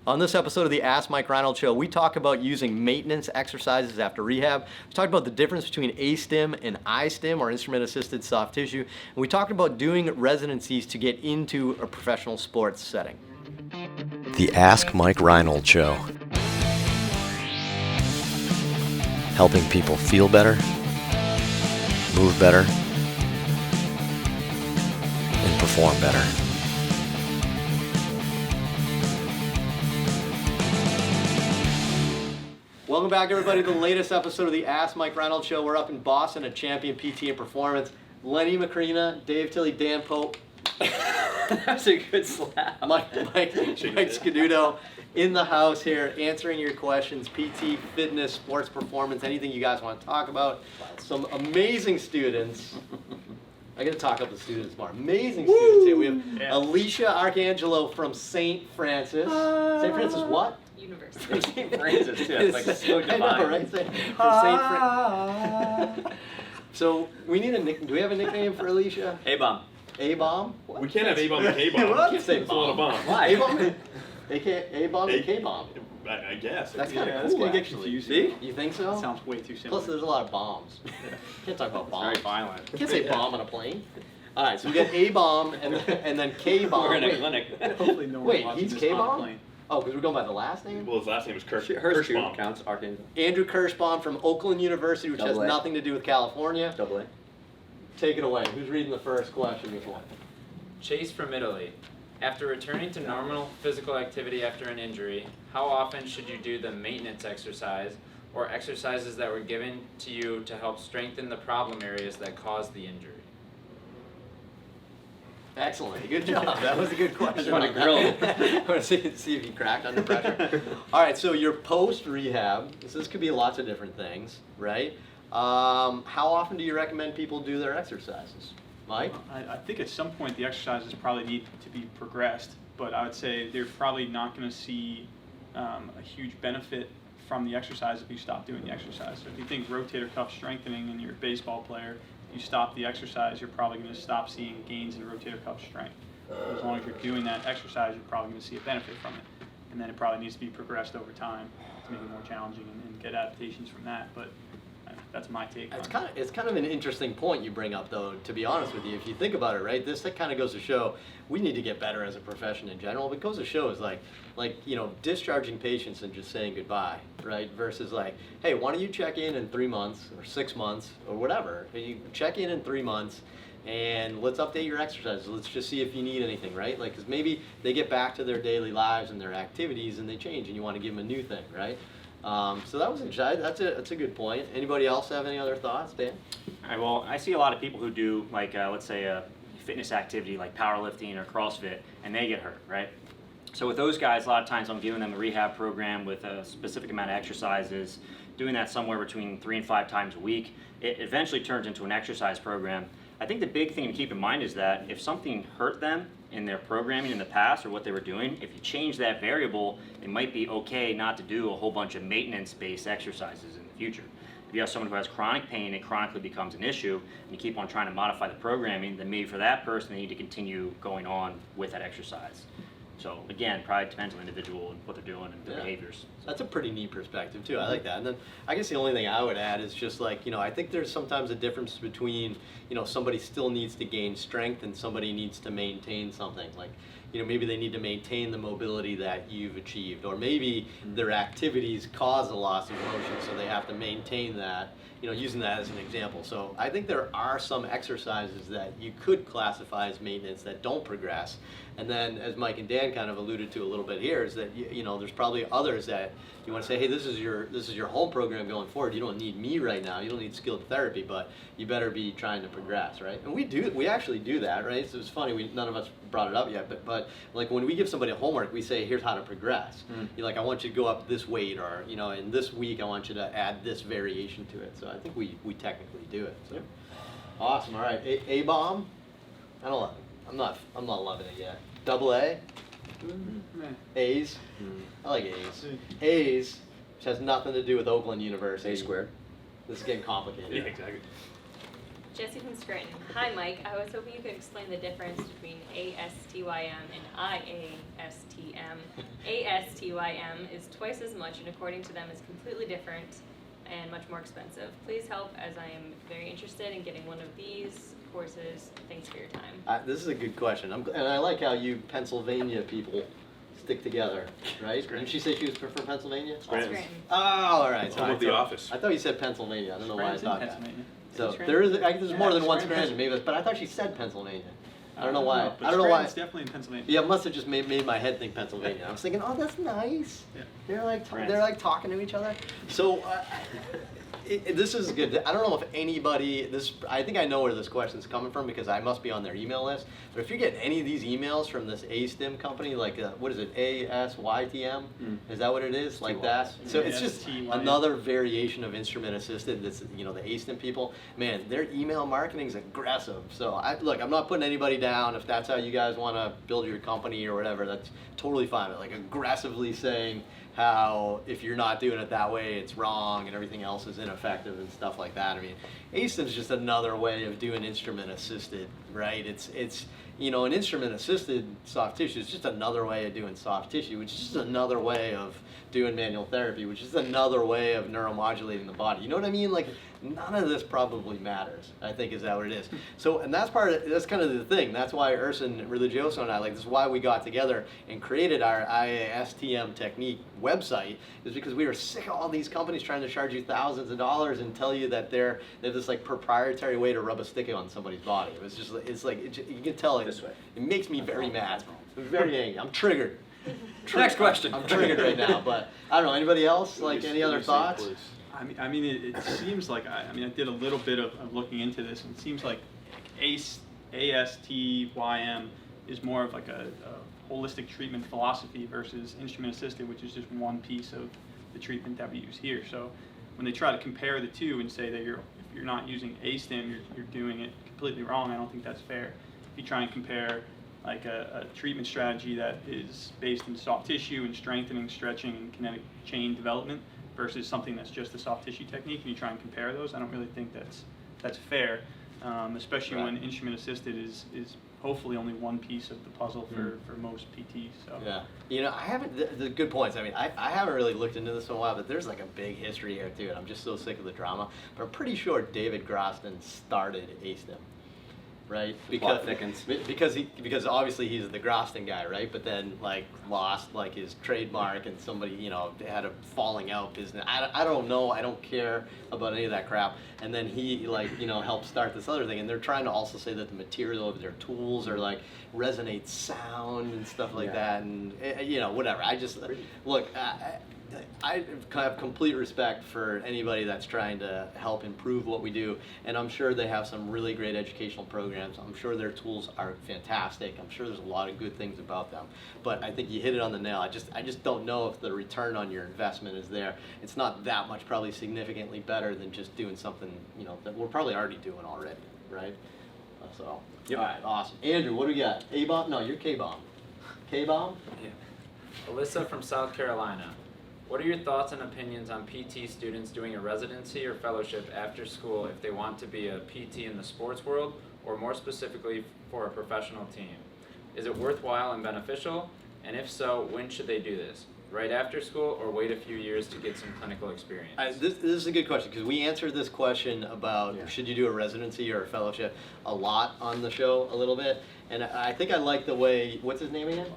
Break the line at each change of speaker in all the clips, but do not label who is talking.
On this episode of the Ask Mike Reinold Show, we talk about using maintenance exercises after rehab. We talked about the difference between ASTIM and iSTIM, or instrument-assisted soft tissue. And we talked about doing residencies to get into a professional sports setting.
The Ask Mike Reinold Show. Helping people feel better, move better, and perform better.
Welcome back, everybody, to the latest episode of the Ask Mike Reinold Show. We're up in Boston at Champion PT and Performance. Lenny Macrina, Dave Tilley, Dan Pope.
That's a good slap.
Mike Scaduto in the house here, answering your questions, PT, fitness, sports performance, anything you guys want to talk about. Some amazing students. I got to talk up the students more. Amazing students here. We have Alicia Arcangelo from St. Francis. St. Francis what?
University.
St. Francis, too. It's like so divine.
I know, right? From St. Francis. So we need a nickname. Do we have a nickname for Alicia?
A-bomb.
A-bomb? What?
We can't have A-bomb and K-bomb.
What?
It's a lot of bombs.
Why?
A-bomb? A-bomb and K-bomb.
I guess.
That's kind of
that's
cool,
gonna get
actually.
confusing.
You think so?
That sounds way too simple.
Plus, there's a lot of bombs. Can't talk about bombs.
Very violent.
You can't say bomb on a plane. All right, so we got A-bomb and then K-bomb.
We're in a
Wait,
clinic.
Hopefully no one
Wait,
watches
he's
this on a
K-bomb?
plane.
Oh, because we're going by the last name?
Well, his last name is
Hirschbaum
Kirschbaum.
counts. Archangel.
Andrew Kirschbaum from Oakland University, which has
Double A.
nothing to do with California.
Double A.
Take it away. Who's reading the first question this one?
Chase from Italy. After returning to normal physical activity after an injury, how often should you do the maintenance exercise or exercises that were given to you to help strengthen the problem areas that caused the injury?
Excellent. Good job. That was a good question.
Just wanna grill him.
I want to see if he cracked under pressure. All right, so your post-rehab, so this could be lots of different things, right? How often do you recommend people do their exercises? Mike?
I think at some point the exercises probably need to be progressed, but I would say they're probably not going to see a huge benefit from the exercise if you stop doing the exercise. So if you think rotator cuff strengthening and you're a baseball player, you stop the exercise, you're probably going to stop seeing gains in rotator cuff strength. As long as you're doing that exercise, you're probably going to see a benefit from it. And then it probably needs to be progressed over time to make it more challenging and get adaptations from that. But that's my take on it.
It's kind of an interesting point you bring up, though, to be honest with you. If you think about it, right, that kind of goes to show we need to get better as a profession in general. But it goes to show is like discharging patients and just saying goodbye, right, versus like, hey, why don't you check in 3 months or 6 months or whatever. You check in 3 months and let's update your exercises. Let's just see if you need anything, right? Like, because maybe they get back to their daily lives and their activities and they change and you want to give them a new thing, right? So that was interesting. That's a good point. Anybody else have any other thoughts, Dan?
All right, well, I see a lot of people who do, like, let's say a fitness activity like powerlifting or CrossFit, and they get hurt, right? So with those guys, a lot of times I'm giving them a rehab program with a specific amount of exercises, doing that somewhere between 3 and 5 times a week. It eventually turns into an exercise program. I think the big thing to keep in mind is that if something hurt them in their programming in the past or what they were doing, if you change that variable, it might be okay not to do a whole bunch of maintenance-based exercises in the future. If you have someone who has chronic pain, it chronically becomes an issue, and you keep on trying to modify the programming, then maybe for that person they need to continue going on with that exercise. So again, probably depends on the individual and what they're doing and their behaviors.
That's a pretty neat perspective too. I like that. And then I guess the only thing I would add is just like, I think there's sometimes a difference between, somebody still needs to gain strength and somebody needs to maintain something. Like, maybe they need to maintain the mobility that you've achieved, or maybe their activities cause a loss of motion, so they have to maintain that, using that as an example. So I think there are some exercises that you could classify as maintenance that don't progress. And then, as Mike and Dan kind of alluded to a little bit here, is that there's probably others that you want to say, hey, this is your home program going forward. You don't need me right now. You don't need skilled therapy, but you better be trying to progress, right? And we actually do that, right? So it's funny, none of us brought it up yet, but like when we give somebody a homework, we say, here's how to progress. You're like, I want you to go up this weight, or in this week I want you to add this variation to it. So I think we technically do it. So awesome. All right, A-bomb. I'm not loving it yet. Double A. A's. I like A's. A's, which has nothing to do with Oakland University.
A squared.
This is getting complicated.
Yeah, exactly.
Jesse from Scranton. Hi, Mike. I was hoping you could explain the difference between ASTYM and IASTM. ASTYM is twice as much, and according to them is completely different and much more expensive. Please help, as I am very interested in getting one of these courses. Thanks for your time.
This is a good question. And I like how you Pennsylvania people stick together, right? Didn't she say she was from Pennsylvania?
Scranton.
Oh, all right.
Home of the office.
I thought you said Pennsylvania. I don't know why I
Scranton,
thought that.
Pennsylvania.
So
Scranton?
there's more than one
Scranton.
Scranton, maybe, but I thought she said Pennsylvania. I don't know why.
But
I don't know why.
Scranton's definitely in Pennsylvania.
Yeah, it must have just made my head think Pennsylvania. I was thinking, oh, that's nice.
Yeah.
They're like talking to each other. So this is good. I don't know if anybody I think I know where this question's coming from because I must be on their email list. But if you get any of these emails from this ASTM company, like what is it, ASYTM? Is that what it is? Like that? So it's just
ASTYM.
another variation of instrument assisted. That's the ASTM people. Man, their email marketing is aggressive. So look, I'm not putting anybody down. If that's how you guys want to build your company or whatever, that's totally fine. But like aggressively saying how if you're not doing it that way, it's wrong and everything else is ineffective and stuff like that. I mean, ASTM's just another way of doing instrument assisted, right? It's an instrument assisted soft tissue is just another way of doing soft tissue, which is just another way of doing manual therapy, which is another way of neuromodulating the body. You know what I mean? Like none of this probably matters, I think is that what it is. So, and that's kind of the thing. That's why Urson Religioso and I, this is why we got together and created our IASTM technique website, is because we were sick of all these companies trying to charge you thousands of dollars and tell you that they have this like proprietary way to rub a stick on somebody's body. You can tell
This way.
it makes me very mad. I'm very angry. I'm triggered.
Next question.
I'm triggered right now, but I don't know. Anybody else? Like any other thoughts?
I mean, it seems like I did a little bit of looking into this, and it seems like ASTYM is more of like a holistic treatment philosophy versus instrument assisted, which is just one piece of the treatment that we use here. So when they try to compare the two and say that if you're not using ASTM, you're doing it completely wrong, I don't think that's fair. If you try and compare like a treatment strategy that is based in soft tissue and strengthening, stretching, and kinetic chain development versus something that's just a soft tissue technique, and you try and compare those, I don't really think that's fair, especially when instrument assisted is hopefully only one piece of the puzzle for most PTs. So.
Yeah, I haven't. The good points. I mean, I haven't really looked into this in a while, but there's like a big history here too, and I'm just so sick of the drama. But I'm pretty sure David Groston started ASTM. Right,
Plot thickens.
because obviously he's the Groston guy, right? But then like lost like his trademark, and somebody had a falling out business. I don't know. I don't care about any of that crap. And then he helped start this other thing, and they're trying to also say that the material of their tools are like resonate sound and stuff like that, and whatever. I just look. I have complete respect for anybody that's trying to help improve what we do, and I'm sure they have some really great educational programs. I'm sure their tools are fantastic. I'm sure there's a lot of good things about them. But I think you hit it on the nail. I just don't know if the return on your investment is there. It's not that much, probably significantly better than just doing something that we're probably already doing already, right? So,
Yep.
All right, awesome. Andrew, what do we got? A-bomb? No, you're K-bomb. K-bomb?
Yeah. Alyssa from South Carolina. What are your thoughts and opinions on PT students doing a residency or fellowship after school if they want to be a PT in the sports world, or more specifically for a professional team? Is it worthwhile and beneficial? And if so, when should they do this? Right after school, or wait a few years to get some clinical experience?
This is a good question, because we answered this question about should you do a residency or a fellowship a lot on the show a little bit, and I think I like the way, what's his name again?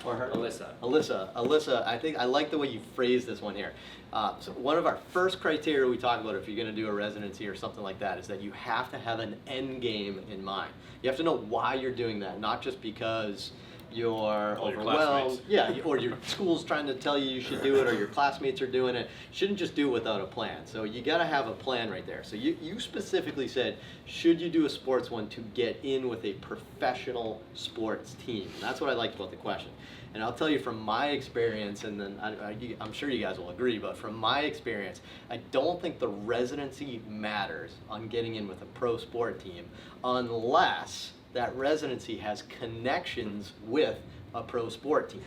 Or her? Alyssa, I think I like the way you phrased this one here. So one of our first criteria we talk about if you're going to do a residency or something like that is that you have to have an end game in mind. You have to know why you're doing that, not just because you're
All your
overwhelmed,
classmates.
or your school's trying to tell you should do it, or your classmates are doing it. You shouldn't just do it without a plan. So you got to have a plan right there. So you specifically said, should you do a sports one to get in with a professional sports team? And that's what I liked about the question. And I'll tell you from my experience, and then I'm sure you guys will agree, but from my experience, I don't think the residency matters on getting in with a pro sport team unless that residency has connections with a pro sport team,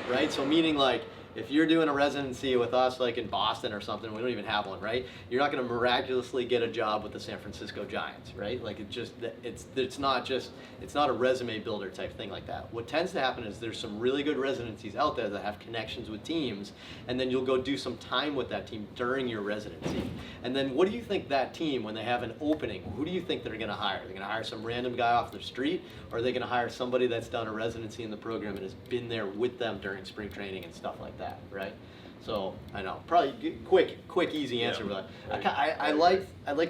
right? So meaning like, if you're doing a residency with us, like in Boston or something, we don't even have one, right? You're not going to miraculously get a job with the San Francisco Giants, right? Like it's not a resume builder type thing like that. What tends to happen is there's some really good residencies out there that have connections with teams, and then you'll go do some time with that team during your residency. And then what do you think that team, when they have an opening, who do you think they're going to hire? They're going to hire some random guy off the street, or are they going to hire somebody that's done a residency in the program and has been there with them during spring training and stuff like that, right? So I know, probably quick, easy answer,
Yeah.
but I like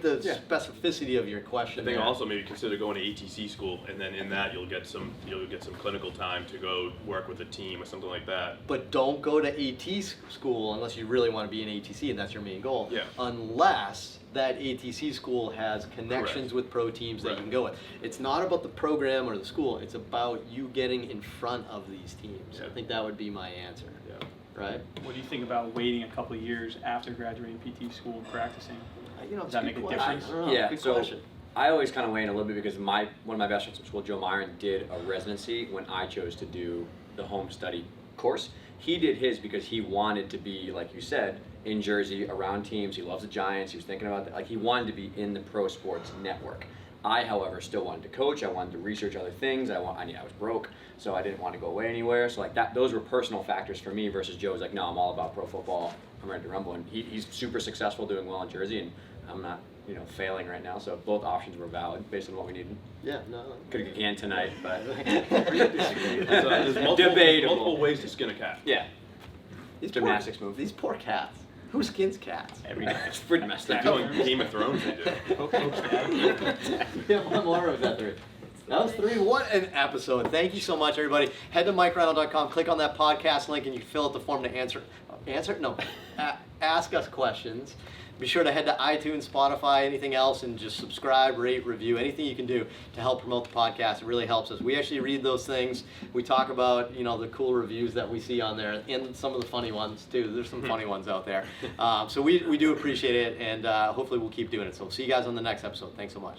the specificity of your question.
I think
there.
also maybe consider going to ATC school, and then in that you'll get some clinical time to go work with a team or something like that.
But don't go to AT school unless you really want to be in ATC and that's your main goal.
Yeah.
Unless that ATC school has connections
Correct.
with pro teams that you
Right.
can go with. It's not about the program or the school. It's about you getting in front of these teams.
Yeah.
I think that would be my answer.
Yeah.
Right?
What do you think about waiting a couple of years after graduating PT school and practicing?
You know,
Does that make a difference?
I don't know.
Yeah,
Good
so
question.
I always kind of weigh in a little bit because one of my best friends from school, Joe Myron, did a residency when I chose to do the home study course. He did his because he wanted to be, like you said, in Jersey around teams. He loves the Giants. He was thinking about that. Like he wanted to be in the pro sports network. I, however, still wanted to coach. I wanted to research other things. I was broke, so I didn't want to go away anywhere. So like that, those were personal factors for me. Versus Joe's like, no, I'm all about pro football. I'm ready to rumble. And he's super successful, doing well in Jersey, and I'm not, failing right now. So both options were valid based on what we needed.
Yeah, no.
Could have again tonight, but
There's multiple
Debatable.
ways to skin a cat.
yeah,
These
gymnastics
poor,
move.
These poor cats. Who skins cats?
Every day.
It's pretty messed
They're
up.
doing Game of Thrones. They do.
Yeah, one more of that three. That was three. What an episode. Thank you so much, everybody. Head to MikeReynolds.com, click on that podcast link, and you fill out the form to ask us questions. Be sure to head to iTunes, Spotify, anything else, and just subscribe, rate, review, anything you can do to help promote the podcast. It really helps us. We actually read those things. We talk about, the cool reviews that we see on there, and some of the funny ones, too. There's some funny ones out there. So we do appreciate it, and hopefully we'll keep doing it. So see you guys on the next episode. Thanks so much.